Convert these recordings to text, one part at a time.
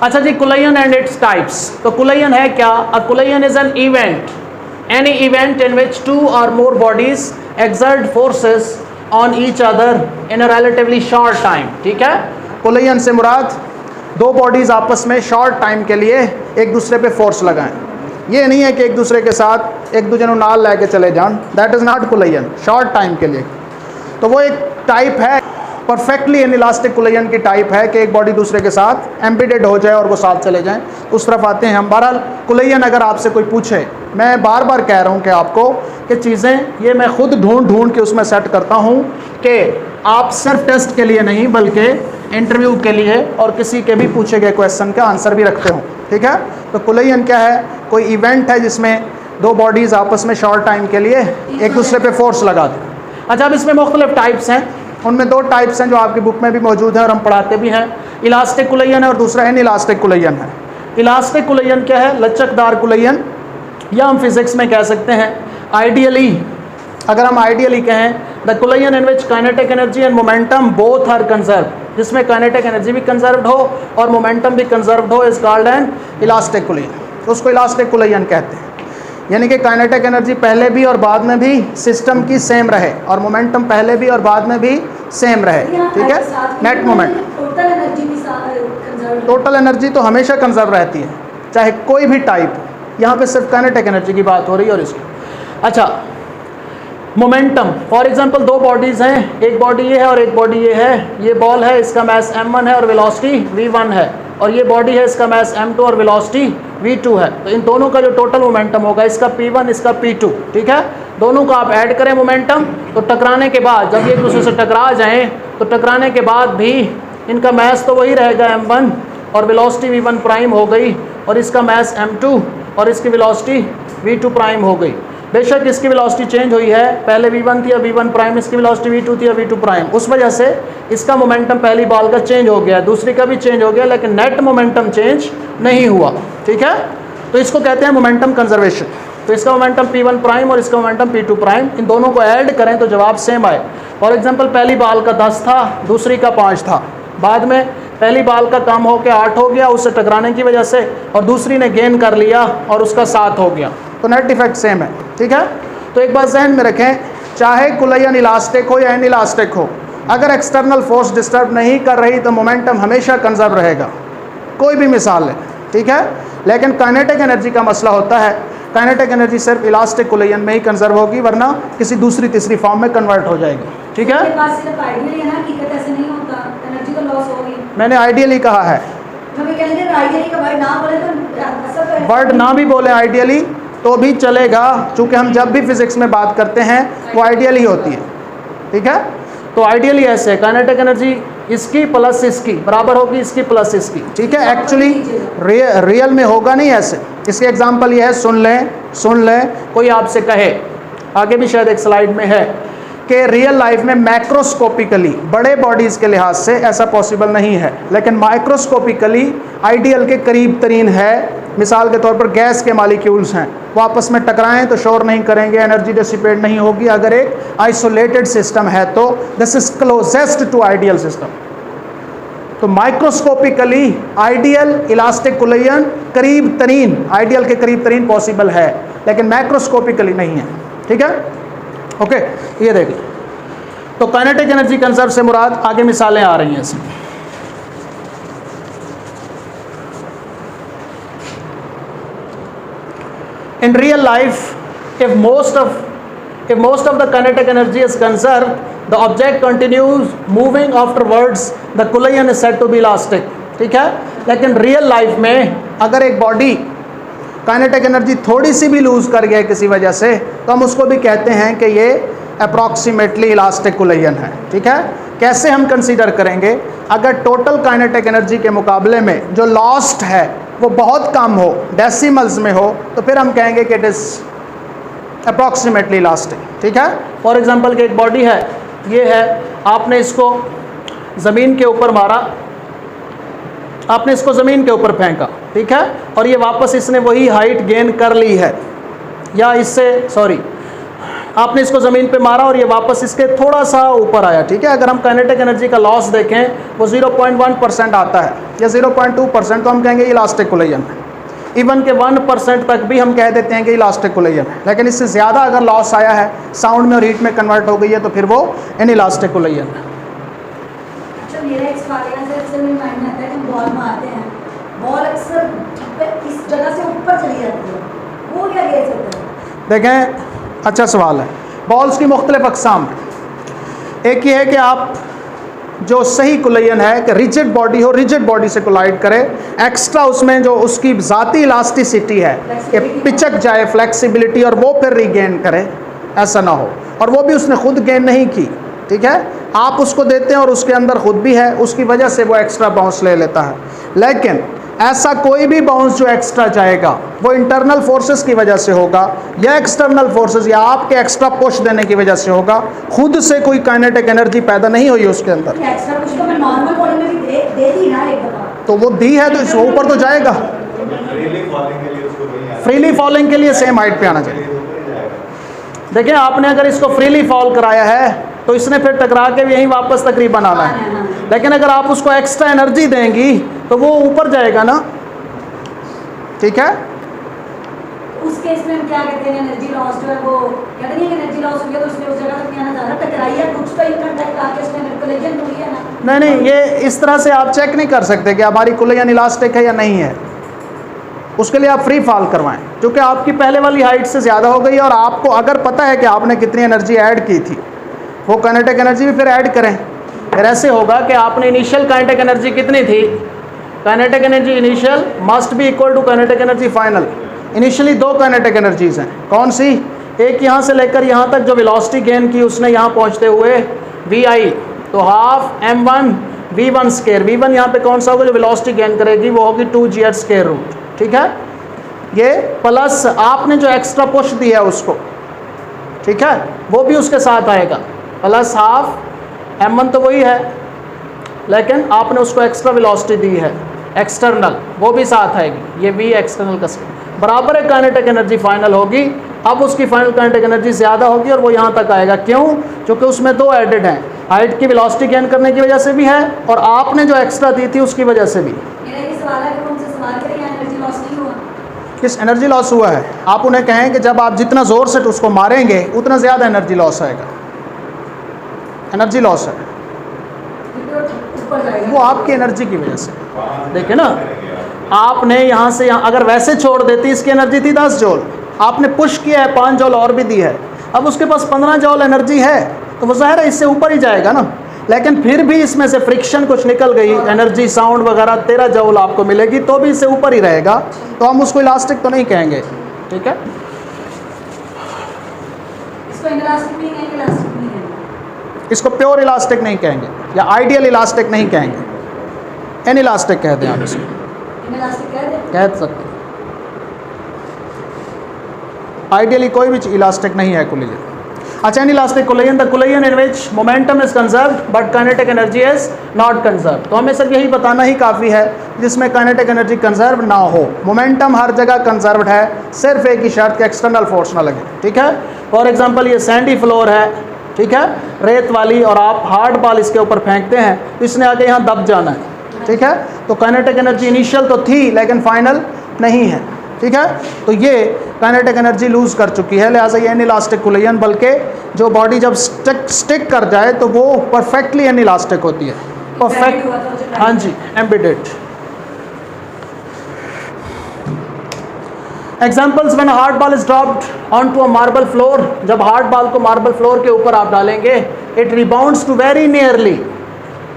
अच्छा जी, collision and it's types. तो कोलिजन है क्या? A collision is an event, any event in which two or more bodies exert forces on each other in a relatively short time. ठीक है, collision से मुराद दो bodies आपस में शॉर्ट टाइम के लिए एक दूसरे पे फोर्स लगाएं। ये नहीं है कि एक दूसरे के साथ एक दूसरे को नाल लेके चले जान, that is not collision, short time के लिए। तो वो एक टाइप है, परफेक्टली इलास्टिक कोलिजन की टाइप है कि एक बॉडी दूसरे के साथ एम्बेडेड हो जाए और वो साथ चले जाएं। उस तरफ आते हैं हम। बहरहाल कोलिजन अगर आपसे कोई पूछे, मैं बार बार कह रहा हूँ कि आपको कि चीज़ें ये मैं खुद ढूंढ के उसमें सेट करता हूँ कि आप सिर्फ टेस्ट के लिए नहीं बल्कि इंटरव्यू के लिए और किसी के भी पूछे गए क्वेश्चन का आंसर भी रखते हो। ठीक है, तो कोलिजन क्या है? कोई इवेंट है जिसमें दो बॉडीज़ आपस में शॉर्ट टाइम के लिए एक दूसरे पे फोर्स लगा दें। अच्छा, अब इसमें मुख्तलिफ टाइप्स हैं, उनमें दो टाइप्स हैं जो आपकी बुक में भी मौजूद है और हम पढ़ाते भी हैं। इलास्टिक कोलिजन है और दूसरा एन इलास्टिक कोलिजन है। इलास्टिक कोलिजन क्या है? लचकदार कोलिजन, या हम फिजिक्स में कह सकते हैं आइडियली, अगर हम आइडियली कहें, the collision in which kinetic energy and momentum both are conserve, जिसमें काइनेटिक एनर्जी भी कंजर्व्ड हो और मोमेंटम भी कंजर्व्ड हो, is called an elastic collision. उसको इलास्टिक कोलिजन कहते हैं, यानी कि काइनेटिक एनर्जी पहले भी और बाद में भी सिस्टम की सेम रहे और मोमेंटम पहले भी और बाद में भी सेम रहे। ठीक है, नेट मोमेंट, टोटल एनर्जी तो हमेशा कंजर्व रहती है, चाहे कोई भी टाइप। यहाँ पे सिर्फ काइनेटिक एनर्जी की बात हो रही है और इसकी। अच्छा, मोमेंटम, फॉर एग्जांपल दो बॉडीज़ हैं, एक बॉडी ये है और एक बॉडी ये है। ये बॉल है, इसका मास m1 है और वेलोसिटी v1 है, और ये बॉडी है, इसका मास m2 और वेलोसिटी v2 है। तो इन दोनों का जो टोटल मोमेंटम होगा, इसका p1 इसका p2। ठीक है, दोनों को आप ऐड करें मोमेंटम, तो टकराने के बाद जब ये एक दूसरे से टकरा जाएं तो टकराने के बाद भी इनका मास तो वही रहेगा m1 और वेलोसिटी v1 प्राइम हो गई, और इसका मास m2 और इसकी वेलोसिटी v2 प्राइम हो गई। बेशक इसकी वेलोसिटी चेंज हुई है, पहले v1 थी, अब v1 प्राइम, इसकी वेलोसिटी v2 थी, अब v2 प्राइम। उस वजह से इसका मोमेंटम पहली बॉल का चेंज हो गया, दूसरी का भी चेंज हो गया, लेकिन नेट मोमेंटम चेंज नहीं हुआ। ठीक है, तो इसको कहते हैं मोमेंटम कंजर्वेशन। तो इसका मोमेंटम p1 प्राइम और इसका मोमेंटम p2 प्राइम, इन दोनों को ऐड करें तो जवाब सेम आए। फॉर एग्जाम्पल, पहली बॉल का 10 था, दूसरी का 5 था, बाद में पहली बॉल का कम होकर 8 हो गया उससे टकराने की वजह से, और दूसरी ने गेन कर लिया और उसका 7 हो गया, तो नेट इफेक्ट सेम है। ठीक है, तो एक बात जहन में रखें, चाहे कोलिजन इलास्टिक हो या इन इलास्टिक हो, अगर एक्सटर्नल फोर्स डिस्टर्ब नहीं कर रही तो मोमेंटम हमेशा कंजर्व रहेगा, कोई भी मिसाल है। ठीक है, लेकिन काइनेटिक एनर्जी का मसला होता है, काइनेटिक एनर्जी सिर्फ इलास्टिक कोलिजन में ही कंजर्व होगी, वरना किसी दूसरी तीसरी फॉर्म में कन्वर्ट हो जाएगी। ठीक है, मैंने आइडियली कहा है, वर्ड ना भी बोले आइडियली तो भी चलेगा, चूँकि हम जब भी फिजिक्स में बात करते हैं वो आइडियली होती है। ठीक है, तो आइडियली ऐसे काइनेटिक एनर्जी इसकी प्लस इसकी बराबर होगी, इसकी प्लस इसकी। ठीक है, एक्चुअली रियल में होगा नहीं ऐसे। इसके एग्जांपल ये है, सुन लें, कोई आपसे कहे, आगे भी शायद एक स्लाइड में है, कि रियल लाइफ में मैक्रोस्कोपिकली बड़े बॉडीज़ के लिहाज से ऐसा पॉसिबल नहीं है, लेकिन माइक्रोस्कोपिकली आइडियल के करीब तरीन है। मिसाल के तौर पर गैस के मालिक्यूल्स हैं, वो आपस में टकराएं तो शोर नहीं करेंगे, एनर्जी डिसिपेट नहीं होगी, अगर एक आइसोलेटेड सिस्टम है तो this is closest to ideal system. तो माइक्रोस्कोपिकली आइडियल इलास्टिक कोलिजन करीब तरीन, आइडियल के करीब तरीन पॉसिबल है, लेकिन मैक्रोस्कोपिकली नहीं है। ठीक है, ओके, ये देखिए, तो काइनेटिक एनर्जी कंजर्व से मुराद आगे मिसालें आ रही हैं इसमें। In real life, if most of the kinetic energy is conserved, the object continues moving afterwards, the collision is said to be elastic. ठीक है, लेकिन रियल लाइफ में अगर एक बॉडी काइनेटिक एनर्जी थोड़ी सी भी लूज कर गया किसी वजह से, तो हम उसको भी कहते हैं कि ये अप्रॉक्सीमेटली इलास्टिक कोलिजन है। ठीक है, कैसे हम कंसीडर करेंगे? अगर टोटल काइनेटिक एनर्जी के मुकाबले में जो लॉस्ट है वो बहुत कम हो, डेसिमल्स में हो, तो फिर हम कहेंगे कि इट इज़ अप्रॉक्सीमेटली इलास्टिक। ठीक है, फॉर एग्जांपल कि एक बॉडी है, ये है, आपने इसको ज़मीन के ऊपर मारा, आपने इसको ज़मीन के ऊपर फेंका, ठीक है, और ये वापस इसने वही हाइट गेन कर ली है, या इससे आपने इसको ज़मीन पे मारा और ये वापस इसके थोड़ा सा ऊपर आया, ठीक है। अगर हम काइनेटिक एनर्जी का लॉस देखें वो 0.1% आता है या 0.2%, तो हम कहेंगे इलास्टिक कोलिजन है। इवन के 1% तक भी हम कह देते हैं कि इलास्टिक कोलिजन है। लेकिन इससे ज़्यादा अगर लॉस आया है, साउंड में और हीट में कन्वर्ट हो गई है, तो फिर वो इनइलास्टिक कोलिजन है। अच्छा, मेरा एक सवाल है, अक्सर मेरे माइंड में आता है कि हम बॉल मारते हैं, बॉल अक्सर इस जगह से ऊपर चली जाती है, वो क्या कह सकते हैं? देखें, अच्छा सवाल है। बॉल्स की मुख्तलिफ अक़साम है। एक ये है कि आप जो सही कोलिजन है कि रिजिड बॉडी हो, रिजिड बॉडी से कोलाइड करे, एक्स्ट्रा उसमें जो उसकी ज़ाती इलास्टिसिटी है कि पिचक जाए, फ्लेक्सिबिलिटी, और वो फिर रीगेन करे, ऐसा ना हो। और वो भी उसने खुद गेन नहीं की, ठीक है, आप उसको देते हैं और उसके अंदर खुद भी है, उसकी वजह से वो एक्स्ट्रा बाउंस ले लेता है। लेकिन ऐसा कोई भी बाउंस जो एक्स्ट्रा जाएगा वो इंटरनल फोर्सेस की वजह से होगा या एक्सटर्नल फोर्सेस या आपके एक्स्ट्रा पुश देने की वजह से होगा। खुद से कोई काइनेटिक एनर्जी पैदा नहीं हुई उसके अंदर। एक्स्ट्रा पुश तो मैं नॉर्मल बॉडी में भी दे दी ना एक दफा, तो वो दी है तो इसको ऊपर तो जाएगा। फ्रीली फॉलिंग के लिए सेम हाइट पे आना चाहिए। देखिए, आपने अगर इसको फ्रीली फॉल कराया है तो इसने फिर टकरा के यहीं वापस तकरीबन आना है। लेकिन अगर आप उसको एक्स्ट्रा एनर्जी देंगी तो वो ऊपर जाएगा ना, ठीक है। उस केस में हम क्या कहते हैं, एनर्जी लॉस जो है वो कहते नहीं, एनर्जी लॉस हुई है तो उसने उस जगह तक नहीं आना चाह रहा, टकराई है कुछ तो इनकॉन्टैक्ट आके उसने कोलिजन हुई है ना। नहीं, ये इस तरह से आप चेक नहीं कर सकते कि हमारी कोलिजन इलास्टिक है या नहीं है। उसके लिए आप फ्री फॉल करवाएं, क्योंकि आपकी पहले वाली हाइट से ज़्यादा हो गई और आपको अगर पता है कि आपने कितनी एनर्जी ऐड की थी, वो काइनेटिक एनर्जी भी फिर ऐड करें। फिर ऐसे होगा कि आपने इनिशियल काइनेटिक एनर्जी कितनी थी, kinetic energy initial must be equal to kinetic energy final. Initially दो काइनेटिक एनर्जीज हैं, कौन सी? एक यहाँ से लेकर यहाँ तक जो वेलोसिटी गेन की उसने यहाँ पहुँचते हुए vi, तो half m1 v1 square. v1 यहाँ पे कौन सा होगा जो वेलोसिटी गेन करेगी, वो होगी 2g स्केयर रूट, ठीक है। ये प्लस आपने जो एक्स्ट्रा पुश दिया है उसको, ठीक है, वो भी उसके साथ आएगा, प्लस हाफ m1 तो वही है, लेकिन आपने उसको एक्स्ट्रा वेलोसिटी दी है एक्सटर्नल, वो भी साथ आएगी। ये v एक्सटर्नल का बराबर है काइनेटिक एनर्जी फाइनल होगी। अब उसकी फाइनल काइनेटिक एनर्जी ज़्यादा होगी और वो यहाँ तक आएगा। क्यों? क्योंकि उसमें दो एडेड हैं, हाइट की वेलोसिटी गेन करने की वजह से भी है और आपने जो एक्स्ट्रा दी थी उसकी वजह से भी। मेरा ये सवाल है कि उनसे सवाल करें, एनर्जी लॉस नहीं हुआ? किस एनर्जी लॉस हुआ है? आप उन्हें कहें कि जब आप जितना ज़ोर से उसको मारेंगे उतना ज़्यादा एनर्जी लॉस आएगा। एनर्जी लॉस है वो आपकी एनर्जी की वजह से। देखिए ना, आपने यहाँ से यहाँ अगर वैसे छोड़ देती, इसकी एनर्जी थी 10 जॉल, आपने पुश किया है 5 जॉल और भी दी है, अब उसके पास 15 जॉल एनर्जी है, तो वो ज़ाहिर है इससे ऊपर ही जाएगा ना। लेकिन फिर भी इसमें से फ्रिक्शन कुछ निकल गई, एनर्जी साउंड वगैरह 13 जॉल आपको मिलेगी, तो भी इससे ऊपर ही रहेगा, तो हम उसको इलास्टिक तो नहीं कहेंगे, ठीक है। इसको इलास्टिक नहीं कहेंगे, इलास्टिक नहीं कहेंगे, इसको प्योर इलास्टिक नहीं कहेंगे या आइडियल इलास्टिक नहीं कहेंगे, एन इलास्टिक कह दें आप इसको, इलास्टिक कह दें, कह सकते हैं। आइडियली कोई भी इलास्टिक नहीं है कोलिजन। अच्छा, N elastic collision, the collision in which momentum is conserved but kinetic energy is not conserved. तो हमें सिर्फ यही बताना ही काफ़ी है जिसमें काइनेटिक एनर्जी कंजर्व ना हो। मोमेंटम हर जगह कंजर्व्ड है, सिर्फ एक ही शर्त के एक्सटर्नल फोर्स ना लगे, ठीक है। फॉर एग्जाम्पल ये सैंडी फ्लोर है, ठीक है, रेत वाली, और आप हार्ड बॉल इसके ऊपर फेंकते हैं तो इसने आके यहाँ दब जाना है, ठीक है। तो काइनेटिक एनर्जी इनिशियल तो थी लेकिन फाइनल नहीं है, ठीक है। तो ये काइनेटिक एनर्जी लूज़ कर चुकी है, लिहाजा ये इनइलास्टिक कोलिजन, बल्कि जो बॉडी जब स्टिक कर जाए तो वो परफेक्टली इनइलास्टिक होती है, परफेक्ट, हाँ जी, embedded. Examples, when hard ball is dropped on to a marble floor, जब हार्ड बॉल को मार्बल फ्लोर के ऊपर आप डालेंगे, it rebounds to very nearly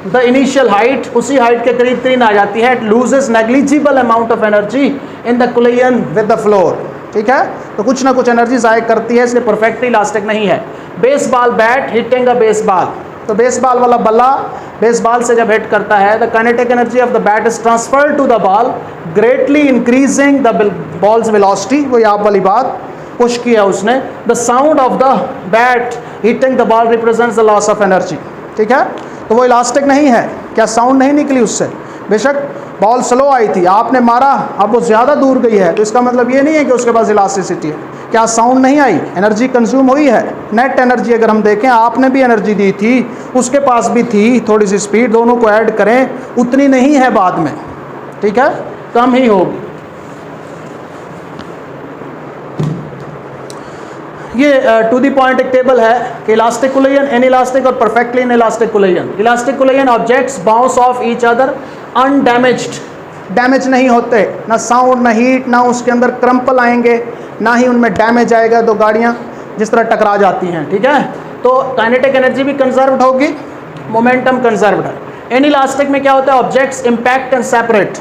the initial height, उसी हाइट के करीब तरीन आ जाती है। It loses negligible amount of energy in the collision with the floor, ठीक है। तो कुछ ना कुछ एनर्जी ज़ाया करती है, इसलिए परफेक्टली इलास्टिक नहीं है। Baseball bat hitting a baseball, तो बेसबॉल वाला बल्ला बेसबॉल से जब हिट करता है, the kinetic energy of the bat is transferred to the ball greatly increasing the ball's velocity, वो यहाँ वाली बात पुश किया उसने। The sound of the bat hitting the ball represents the loss of energy, ठीक है। तो वो इलास्टिक नहीं है, क्या साउंड नहीं निकली उससे? बेशक बॉल स्लो आई थी, आपने मारा, अब वो ज़्यादा दूर गई है, तो इसका मतलब ये नहीं है कि उसके पास इलास्टिसिटी है। क्या साउंड नहीं आई, एनर्जी कंज्यूम हुई है। नेट एनर्जी अगर हम देखें, आपने भी एनर्जी दी थी, उसके पास भी थी, थोड़ी सी स्पीड, दोनों को ऐड करें उतनी नहीं है बाद में, ठीक है, कम ही होगी। ये टू दी पॉइंट एक टेबल है कि इलास्टिक कुलेयन, इनइलास्टिक और perfectly inelastic collision. Elastic collision objects bounce off each other undamaged, damage नहीं होते, ना साउंड, ना हीट, ना उसके अंदर क्रम्पल आएंगे, ना ही उनमें डैमेज आएगा। दो गाड़ियाँ जिस तरह टकरा जाती हैं, ठीक है, तो काइनेटिक एनर्जी भी कंजर्व्ड होगी, मोमेंटम कंजर्व्ड है। इनइलास्टिक में क्या होता है, ऑब्जेक्ट्स इम्पैक्ट एंड सेपरेट,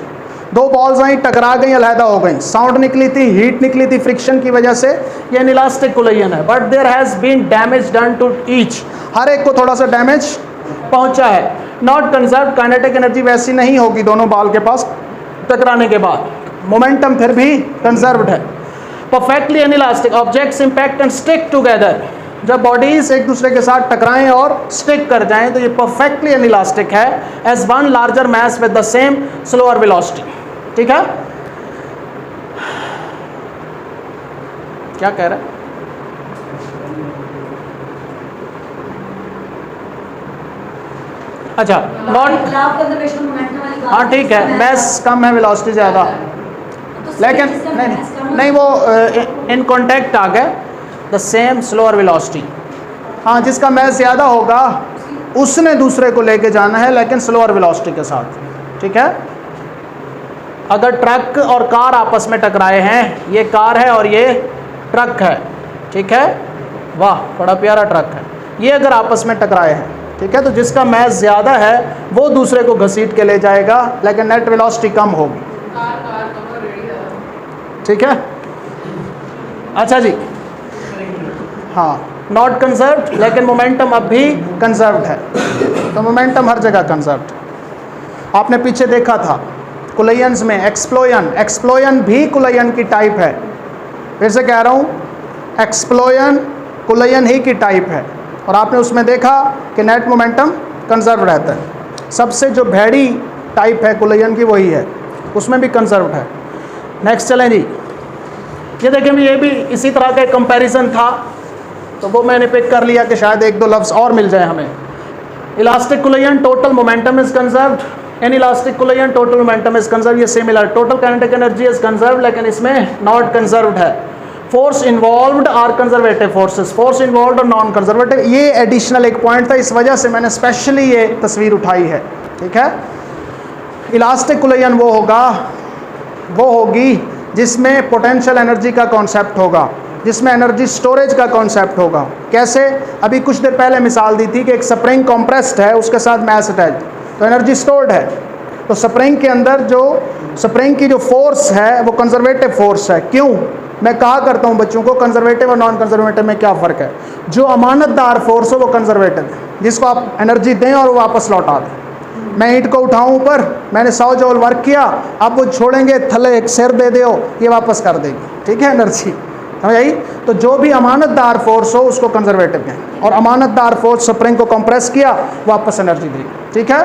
दो बॉल्स आई, टकरा गई, अलहदा हो गई, साउंड निकली थी, हीट निकली थी फ्रिक्शन की वजह से, ये इनइलास्टिक कुलेयन है। But there has been damage done to each, हर एक को थोड़ा सा डैमेज पहुंचा है। नॉट कंजर्व्ड, काइनेटिक एनर्जी वैसी नहीं होगी दोनों बॉल के पास टकराने के बाद, मोमेंटम फिर भी कंजर्व्ड है। Perfectly inelastic, objects impact and stick together, जब बॉडीज एक दूसरे के साथ टकराएं और स्टिक कर जाएं तो ये परफेक्टली इनइलास्टिक है, as one larger mass with the same slower velocity, ठीक है। क्या कह रहा है, अच्छा नॉट, हाँ ठीक है, मास कम है, वेलोसिटी ज़्यादा, लेकिन नहीं वो इन कॉन्टैक्ट आ गए, द सेम स्लोअर वेलोसिटी। हाँ, जिसका मैस ज़्यादा होगा उसने दूसरे को लेके जाना है, लेकिन स्लोअर वेलोसिटी के साथ, ठीक है। अगर ट्रक और कार आपस में टकराए हैं, ये कार है और ये ट्रक है, ठीक है, वाह बड़ा प्यारा ट्रक है, ये अगर आपस में टकराए हैं, ठीक है, तो जिसका मैस ज़्यादा है वो दूसरे को घसीट के ले जाएगा, लेकिन नेट वेलोसिटी कम होगी, ठीक है। अच्छा जी, हाँ, नॉट कंजर्व्ड, लेकिन मोमेंटम अब भी कंजर्व्ड है, तो मोमेंटम हर जगह कंजर्व्ड। आपने पीछे देखा था कुलेयंस में एक्सप्लोयन, एक्सप्लोयन भी कुलेयन की टाइप है, फिर से कह रहा हूँ, एक्सप्लोयन कुलेयन ही की टाइप है, और आपने उसमें देखा कि नेट मोमेंटम कंजर्व रहता है। सबसे जो भैड़ी टाइप है कुलेयन की वही है, उसमें भी कंजर्व्ड है। नेक्स्ट चलें जी, ये देखें भी, ये भी इसी तरह का एक कंपैरिजन था, तो वो मैंने पिक कर लिया कि शायद एक दो लफ्ज़ और मिल जाए हमें। Elastic collision total momentum is conserved, inelastic collision total momentum is conserve, ये similar, total kinetic energy is conserve, लेकिन इसमें नॉट कंजर्व्ड है। Force involved are conservative forces, force involved और नॉन कंजर्वेटिव, ये एडिशनल एक पॉइंट था, इस वजह से मैंने स्पेशली ये तस्वीर उठाई है, ठीक है। इलास्टिक कुलेयन वो होगी जिसमें पोटेंशियल एनर्जी का कॉन्सेप्ट होगा, जिसमें एनर्जी स्टोरेज का कॉन्सेप्ट होगा। कैसे, अभी कुछ देर पहले मिसाल दी थी कि एक स्प्रिंग कॉम्प्रेस्ड है, उसके साथ मैस अटैच, तो एनर्जी स्टोर्ड है, तो स्प्रिंग के अंदर जो स्प्रिंग की जो फोर्स है वो कंजर्वेटिव फोर्स है। क्यों, मैं कहा करता हूँ बच्चों को कंजर्वेटिव और नॉन कंजर्वेटिव में क्या फ़र्क है। जो अमानतदार फोर्स हो वो कंजर्वेटिव है, जिसको आप एनर्जी दें और वो वापस लौटा दें। मैं ईंट को उठाऊं ऊपर, मैंने 100 जूल वर्क किया, आप वो छोड़ेंगे थले एक सिर दे दो, ये वापस कर देगी, ठीक है, एनर्जी, समझ आई। तो जो भी अमानतदार फोर्स हो उसको कंजर्वेटिव कहें, और अमानतदार फोर्स स्प्रिंग को कंप्रेस किया, वापस एनर्जी देगी, ठीक है।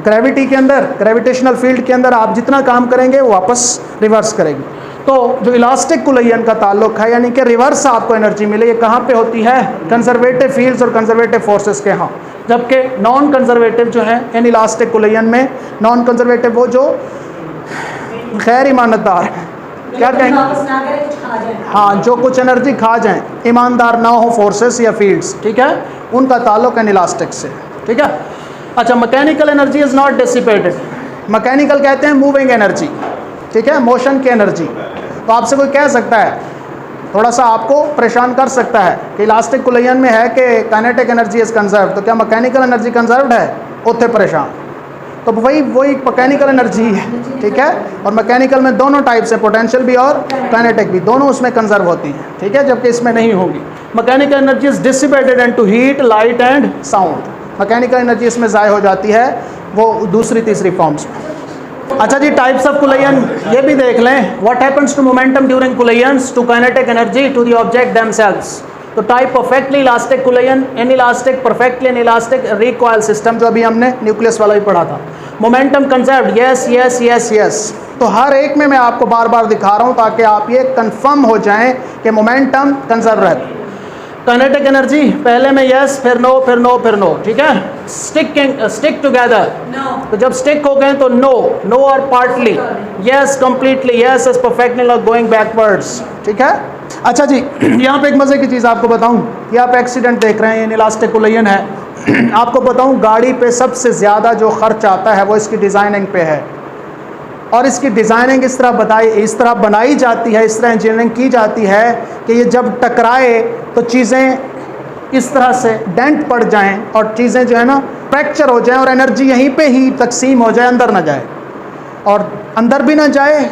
ग्रेविटी के अंदर, ग्रेविटेशनल फील्ड के अंदर आप जितना काम करेंगे वो वापस रिवर्स करेगी। तो जो इलास्टिक कुलेयन का ताल्लुक है, यानी कि रिवर्स आपको एनर्जी मिले, ये कहाँ पे होती है, कंजर्वेटिव फील्ड्स और कंजर्वेटिव फोर्सेस के यहाँ। जबकि नॉन कंजर्वेटिव जो है इन इलास्टिक कुलेयन में, नॉन कंजर्वेटिव वो जो गैर ईमानदार है, क्या कहेंगे, हाँ, जो कुछ एनर्जी खा जाएं, ईमानदार ना हो फोर्सेस या फील्ड्स, ठीक है, उनका ताल्लुक इन इलास्टिक से, ठीक है। अच्छा, mechanical energy is not dissipated, mechanical कहते हैं मूविंग एनर्जी, ठीक है, मोशन की एनर्जी। तो आपसे कोई कह सकता है, थोड़ा सा आपको परेशान कर सकता है कि इलास्टिक कुलेयन में है कि काइनेटिक एनर्जी इज कंजर्व, तो क्या मैकेनिकल एनर्जी कंजर्व्ड है, उत्ते परेशान। तो वही मैकेनिकल एनर्जी है, ठीक है, और मैकेनिकल में दोनों टाइप्स हैं, पोटेंशियल भी और काइनेटिक भी, दोनों उसमें कंजर्व होती हैं, ठीक है, जबकि इसमें नहीं होगी। Mechanical energy is dissipated into heat, light and sound, mechanical energy इसमें ज़ाय हो जाती है वो दूसरी तीसरी फॉर्म्स में। अच्छा जी, टाइप्स ऑफ कुलेयन ये भी देख लें। What happens to momentum during collisions, to kinetic energy, to the object themselves. तो तो type perfectly elastic collision, inelastic, perfectly inelastic, recoil system जो अभी हमने न्यूक्लियस वाला भी पढ़ा था। Momentum conserved, yes yes yes yes. तो हर एक में मैं आपको बार बार दिखा रहा हूँ ताकि आप ये कंफर्म हो जाएं कि मोमेंटम कंजर्व रहता है। काइनेटिक एनर्जी पहले में यस, फिर नो, फिर नो, फिर नो, ठीक है। स्टिक टुगेदर, नो, तो जब स्टिक हो गए तो नो, नो और partly, yes completely, yes is perfectly not going backwards, ठीक है। अच्छा जी, यहाँ पे एक मज़े की चीज़ आपको बताऊँ, ये आप एक्सीडेंट देख रहे हैं, इनइलास्टिक कुलेयन है। आपको बताऊँ गाड़ी पे सबसे ज़्यादा जो खर्च आता है वो इसकी डिज़ाइनिंग पे है, और इसकी डिज़ाइनिंग इस तरह बनाई जाती है, इस तरह इंजीनियरिंग की जाती है कि ये जब टकराए तो चीज़ें इस तरह से डेंट पड़ जाएं और चीज़ें जो है ना फ्रैक्चर हो जाएं और एनर्जी यहीं पे ही तकसीम हो जाए, अंदर ना जाए, और अंदर भी ना जाए,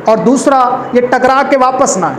और दूसरा ये टकरा के वापस ना आए।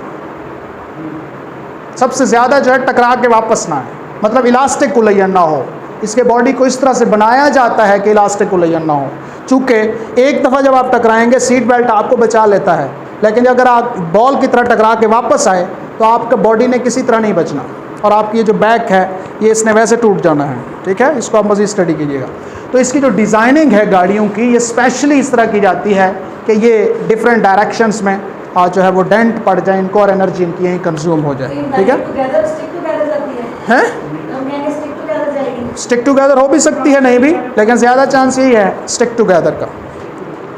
सबसे ज़्यादा जो है टकरा के वापस ना आए, मतलब इलास्टिक कुलेयन ना हो। इसके बॉडी को इस तरह से बनाया जाता है कि इलास्टिक कुलेयन ना हो, चूँकि एक दफ़ा जब आप टकराएंगे सीट बेल्ट आपको बचा लेता है, लेकिन अगर आप बॉल की तरह टकरा के वापस आए तो आपका बॉडी ने किसी तरह नहीं बचना, और आपकी ये जो बैक है ये इसने वैसे टूट जाना है, ठीक है। इसको आप मज़ीद स्टडी कीजिएगा। तो इसकी जो डिज़ाइनिंग है गाड़ियों की, ये स्पेशली इस तरह की जाती है कि ये डिफरेंट डायरेक्शंस में जो है वो डेंट पड़ जाए इनको, और एनर्जी इनकी यहीं कंज्यूम हो जाए, ठीक है। हैं स्टिक टुगेदर हो भी सकती है, नहीं भी, लेकिन ज़्यादा चांस यही है स्टिक टुगेदर का।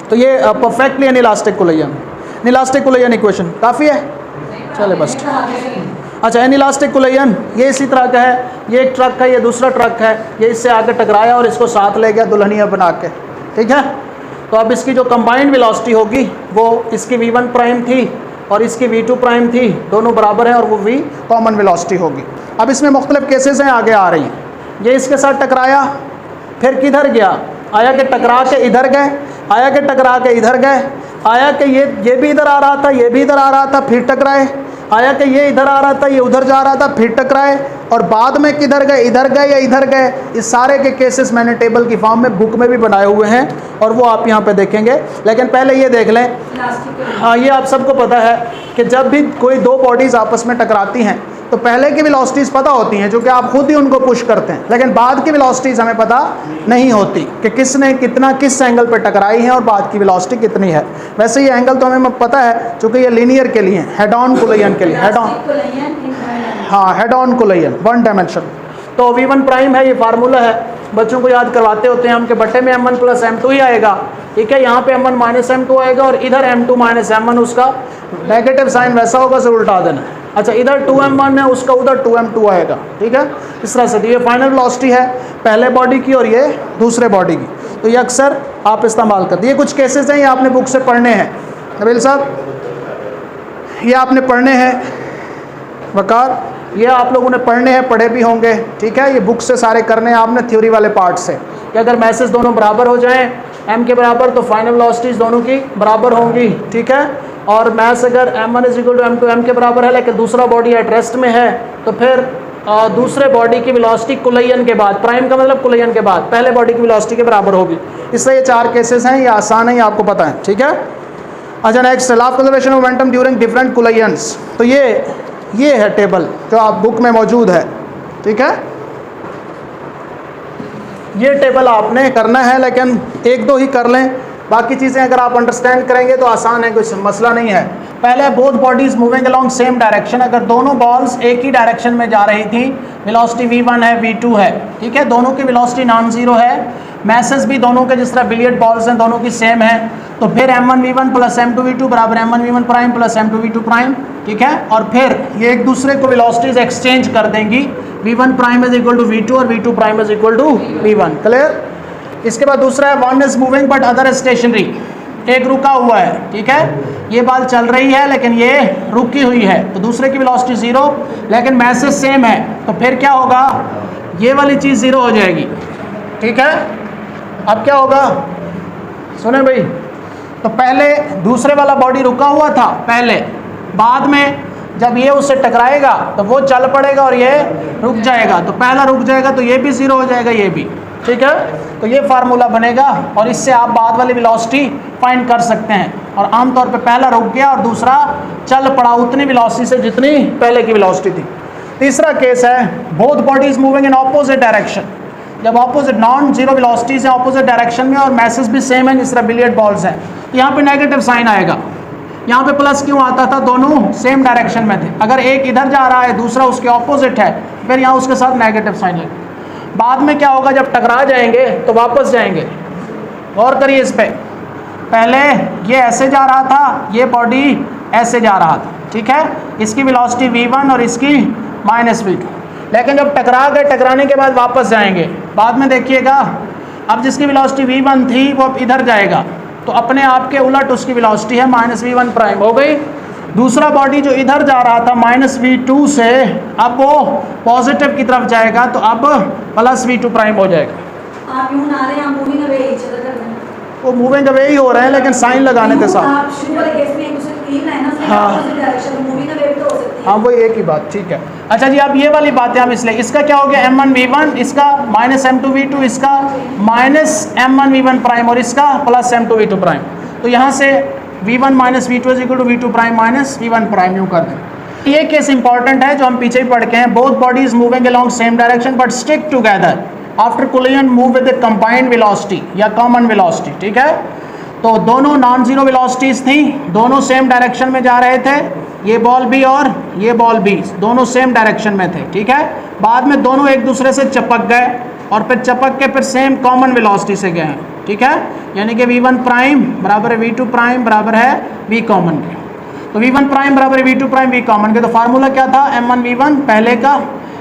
तो ये परफेक्टली इनइलास्टिक कुलेयन, इनइलास्टिक कुलेयन इक्वेशन काफ़ी है, चले बस। अच्छा, इनइलास्टिक कुलेयन ये इसी तरह का है, ये एक ट्रक है, ये दूसरा ट्रक है, ये इससे आके टकराया और इसको साथ ले गया दुल्हनिया बना के, ठीक है। तो अब इसकी जो कंबाइंड वेलोसिटी होगी वो इसकी v1 प्राइम थी और इसकी v2 प्राइम थी, दोनों बराबर हैं, और वो v कॉमन वेलोसिटी होगी। अब इसमें मुख्तलिफ केसेस हैं, आगे आ रही हैं। ये इसके साथ टकराया, फिर किधर गया, आया कि टकरा के इधर गए, आया कि टकरा के इधर गए, आया कि ये भी इधर आ रहा था, ये भी इधर आ रहा था, फिर टकराए, आया कि ये इधर आ रहा था, ये उधर जा रहा था, फिर टकराए, और बाद में किधर गए, इधर गए या इधर गए। इस सारे के केसेस मैंने टेबल की फॉर्म में बुक में भी बनाए हुए हैं, और वो आप यहाँ पे देखेंगे। लेकिन पहले ये देख लें, हाँ, ये आप सबको पता है कि जब भी कोई दो बॉडीज़ आपस में टकराती हैं तो पहले की वेलोसिटीज़ पता होती हैं, जो कि आप खुद ही उनको पुश करते हैं, लेकिन बाद की वेलोसिटीज़ हमें पता नहीं होती कि किसने कितना किस एंगल पर टकराई है और बाद की वेलोसिटी कितनी है। वैसे ये एंगल तो हमें पता है, चूँकि ये लीनियर के लिए, हेड ऑन कुलेयन के लिए, हेड ऑन, हाँ, हेड ऑन कुलेयन, वन डायमेंशन। तो v1 प्राइम है, ये फार्मूला है, बच्चों को याद करवाते होते हैं हम कि बट्टे में m1 प्लस m2 ही आएगा, ठीक है। यहाँ पे m1 माइनस m2 आएगा और इधर m2 माइनस m1, उसका नेगेटिव साइन वैसा होगा, से उल्टा देना। अच्छा, इधर 2m1 है, उसका उधर 2m2 आएगा, ठीक है, इस तरह से। तो ये फाइनल वेलोसिटी है पहले बॉडी की और ये दूसरे बॉडी की, तो ये अक्सर आप इस्तेमाल करते हैं। ये कुछ केसेस हैं, ये आपने बुक से पढ़ने हैं नबील साहब, ये आपने पढ़ने हैं वकार, ये आप लोगों ने पढ़ने हैं, पढ़े भी होंगे, ठीक है। ये बुक से सारे करने हैं आपने, थ्योरी वाले पार्ट से, कि अगर मैसेज दोनों बराबर हो जाएं m के बराबर तो फाइनल वेलोसिटीज दोनों की बराबर होंगी, ठीक है। और मैस अगर m1 = m2 m के बराबर है, लेकिन दूसरा बॉडी एट रेस्ट में है, तो फिर दूसरे बॉडी की वेलोसिटी कुलेयन के बाद, प्राइम का मतलब कुलेयन के बाद, पहले बॉडी की वेलोसिटी के बराबर होगी। इससे ये चार केसेस हैं, ये आसान है, ये आपको पता है, ठीक है। अच्छा, next, law of conservation of momentum during different collisions. तो ये है टेबल जो आप बुक में मौजूद है, ठीक है। ये टेबल आपने करना है, लेकिन एक दो ही कर लें, बाकी चीज़ें अगर आप अंडरस्टैंड करेंगे तो आसान है, कोई मसला नहीं है। पहले both bodies moving along same direction, अगर दोनों बॉल्स एक ही डायरेक्शन में जा रही थी, वेलोसिटी v1 है, v2 है, ठीक है, दोनों की वेलोसिटी नॉन जीरो है, मैसेज भी दोनों के जिस तरह बिलियर्ड बॉल्स हैं दोनों की सेम है, तो फिर m1 v1 plus m2 v2 बराबर m1 v1 prime plus m2 v2 prime, ठीक है। और फिर ये एक दूसरे को वेलोसिटीज एक्सचेंज कर देंगी, v1 prime is equal to v2 और v2 prime is equal to v1, clear. इसके बाद दूसरा है one is moving but other stationary, एक रुका हुआ है, ठीक है, ये बाल चल रही है लेकिन ये रुकी हुई है, तो दूसरे की वेलोसिटी जीरो, लेकिन मैसेज सेम है, तो फिर क्या होगा, ये वाली चीज़ जीरो हो जाएगी, ठीक है। अब क्या होगा, सुने भाई, तो पहले दूसरे वाला बॉडी रुका हुआ था पहले, बाद में जब ये उससे टकराएगा तो वो चल पड़ेगा और ये रुक जाएगा, तो पहला रुक जाएगा तो ये भी जीरो हो जाएगा, ये भी, ठीक है। तो ये फार्मूला बनेगा और इससे आप बाद वाली वेलोसिटी फाइंड कर सकते हैं। और आमतौर पे पहला रुक गया और दूसरा चल पड़ा उतनी वेलोसिटी से जितनी पहले की वेलोसिटी थी। तीसरा केस है both bodies moving in opposite direction, जब ऑपोजिट नॉन जीरो वेलोसिटीज हैं ऑपोजिट डायरेक्शन में और मैसेज भी सेम है जिस तरह बिलियर्ड बॉल्स हैं, तो यहाँ पे नेगेटिव साइन आएगा। यहाँ पे प्लस क्यों आता था, दोनों सेम डायरेक्शन में थे। अगर एक इधर जा रहा है दूसरा उसके ऑपोजिट है, फिर यहाँ उसके साथ नेगेटिव साइन लगेगा। बाद में क्या होगा, जब टकरा जाएंगे तो वापस जाएंगे। गौर करिए इस पर, पहले ये ऐसे जा रहा था, ये बॉडी ऐसे जा रहा था, ठीक है, इसकी वेलोसिटी v1 और इसकी -v2, लेकिन जब टकरा गए, टकराने के बाद वापस जाएंगे। बाद में देखिएगा अब जिसकी वेलोसिटी v1 थी वो अब इधर जाएगा, तो अपने आप के उलट उसकी वेलोसिटी है -v1 प्राइम हो गई। दूसरा बॉडी जो इधर जा रहा था -v2 से, अब वो पॉजिटिव की तरफ जाएगा, तो अब +v2 प्राइम हो जाएगा। आप यूं ना रहे हैं, आप मूविंग अवे ईच अदर कर रहे हैं। वो मूविंग अवे ही हो रहे हैं, लेकिन साइन लगाने के साथ। आप शुरू वाले केस में एक दूसरे को क्लीन है ना, उसमें हाँ। ऑपोजिट डायरेक्शन में मूविंग अवे भी तो हो सकती है। हाँ वही एक ही बात, ठीक है। अच्छा जी, अब ये वाली बातें हम इसलिए, इसका क्या हो गया m1v1, इसका -m2v2, इसका -m1v1 प्राइम और इसका +m2v2 प्राइम। तो यहाँ से v1 -v2 is equal to v2 prime -v1 prime यूँ कर दें। ये केस इंपॉर्टेंट है जो हम पीछे ही पढ़ के हैं, both bodies moving along same direction but stick together after collision move with the combined velocity या कॉमन वेलोसिटी, ठीक है। तो दोनों नॉन जीरो वेलोसिटीज थी, दोनों सेम डायरेक्शन में जा रहे थे, ये बॉल भी और ये बॉल भी दोनों सेम डायरेक्शन में थे, ठीक है। बाद में दोनों एक दूसरे से चिपक गए और फिर चिपक के फिर सेम कॉमन वेलोसिटी से गए हैं, ठीक है। यानी कि v1 प्राइम बराबर है v2 प्राइम बराबर है v कॉमन के। तो v1 प्राइम बराबर है v2 प्राइम v कॉमन के, तो फार्मूला क्या था, m1 v1 पहले का,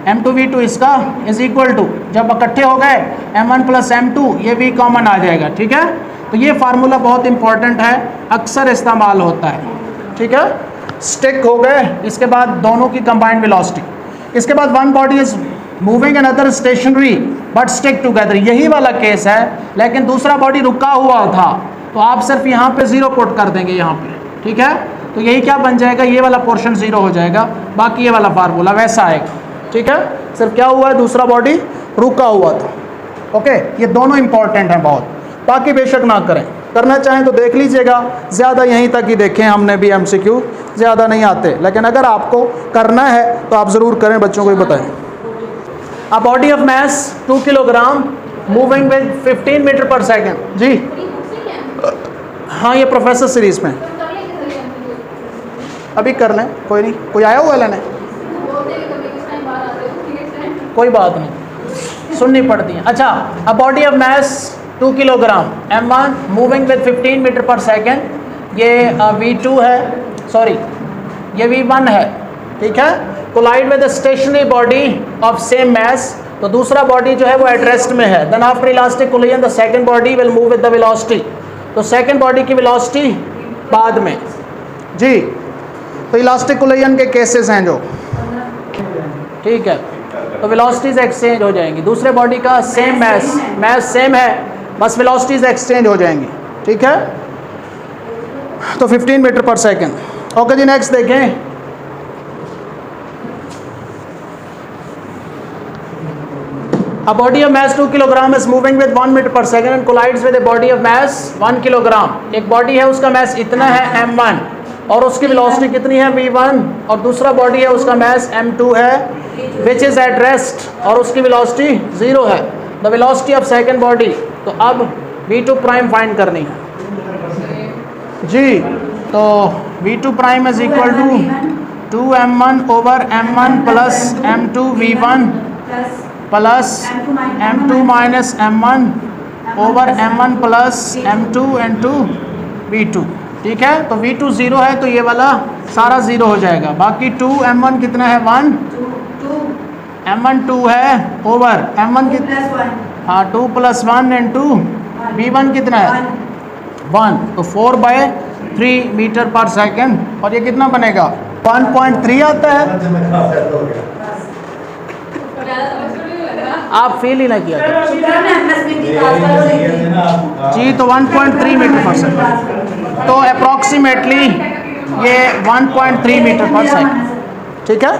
m2 v2 इसका इज इक्वल टू, जब इकट्ठे हो गए m1 प्लस m2, ये v कॉमन आ जाएगा, ठीक है। तो ये फार्मूला बहुत इंपॉर्टेंट है, अक्सर इस्तेमाल होता है, ठीक है। स्टिक हो गए, इसके बाद दोनों की कंबाइंड वेलोसिटी, इसके बाद one body is moving and other stationary but stick together, यही वाला केस है, लेकिन दूसरा बॉडी रुका हुआ था, तो आप सिर्फ यहाँ पे 0 पुट कर देंगे यहाँ पे, ठीक है। तो यही क्या बन जाएगा, ये वाला पोर्शन 0 हो जाएगा, बाकी ये वाला फार्मूला वैसा आएगा, ठीक है। सिर्फ क्या हुआ है, दूसरा बॉडी रुका हुआ था, ओके। ये दोनों इंपॉर्टेंट हैं बहुत, बाकी बेशक ना करें, करना चाहें तो देख लीजिएगा, ज़्यादा यहीं तक ही देखें हमने भी, MCQ ज़्यादा नहीं आते, लेकिन अगर आपको करना है तो आप ज़रूर करें, बच्चों को भी बताएं। A body of mass 2 kilogram moving with 15 metre पर सेकेंड, जी हाँ ये प्रोफेसर सीरीज़ में, अभी कर लें, कोई नहीं, कोई आया हुआ लेने, कोई बात नहीं, सुननी पड़ती है। अच्छा, a body of mass 2 kilogram m1 moving with 15 metre पर सेकेंड, ये v2 है, सॉरी ये v1 है, ठीक है। Collide with the stationary body of same mass, तो दूसरा बॉडी जो है वो एट रेस्ट में है। Then after elastic collision the second body will move with the velocity, तो सेकंड बॉडी की वेलोसिटी बाद में, जी। तो इलास्टिक कोलिजन के केसेस हैं जो, ठीक है, तो वेलोसिटीज एक्सचेंज हो जाएंगी, दूसरे बॉडी का सेम मैस सेम है, बस वेलोसिटीज एक्सचेंज हो जाएंगी, ठीक है। तो 15 मीटर पर सेकेंड, ओके जी। नेक्स्ट देखें, A body of mass 2 kilogram is moving with 1 metre पर second and collides with a body of mass 1 kilogram. एक बॉडी है उसका मैस इतना है m1 और उसकी वेलोसिटी कितनी है v1, और दूसरा बॉडी है उसका मैस m2 है which is at rest और उसकी वेलोसिटी 0 है। The velocity of second body, तो अब v2 प्राइम फाइंड करनी है जी। तो v2 prime is equal to 2m1 over m1 plus m2 v1 plus m2 minus m1 over m1 plus m2 into v2, ठीक है। तो v2 0 है, तो ये वाला सारा 0 हो जाएगा, बाकी 2m1 कितना है 1, m1 2 है ओवर m1 कितना, हाँ 2 प्लस 1 इंटू v1 कितना है 1, तो 4/3 मीटर पर सेकेंड, और ये कितना बनेगा 1.3 आता है। आप फील ही ना किया जी, तो 1.3 मीटर पर सेकेंड, तो अप्रॉक्सीमेटली ये 1.3 मीटर पर सेकेंड, ठीक है।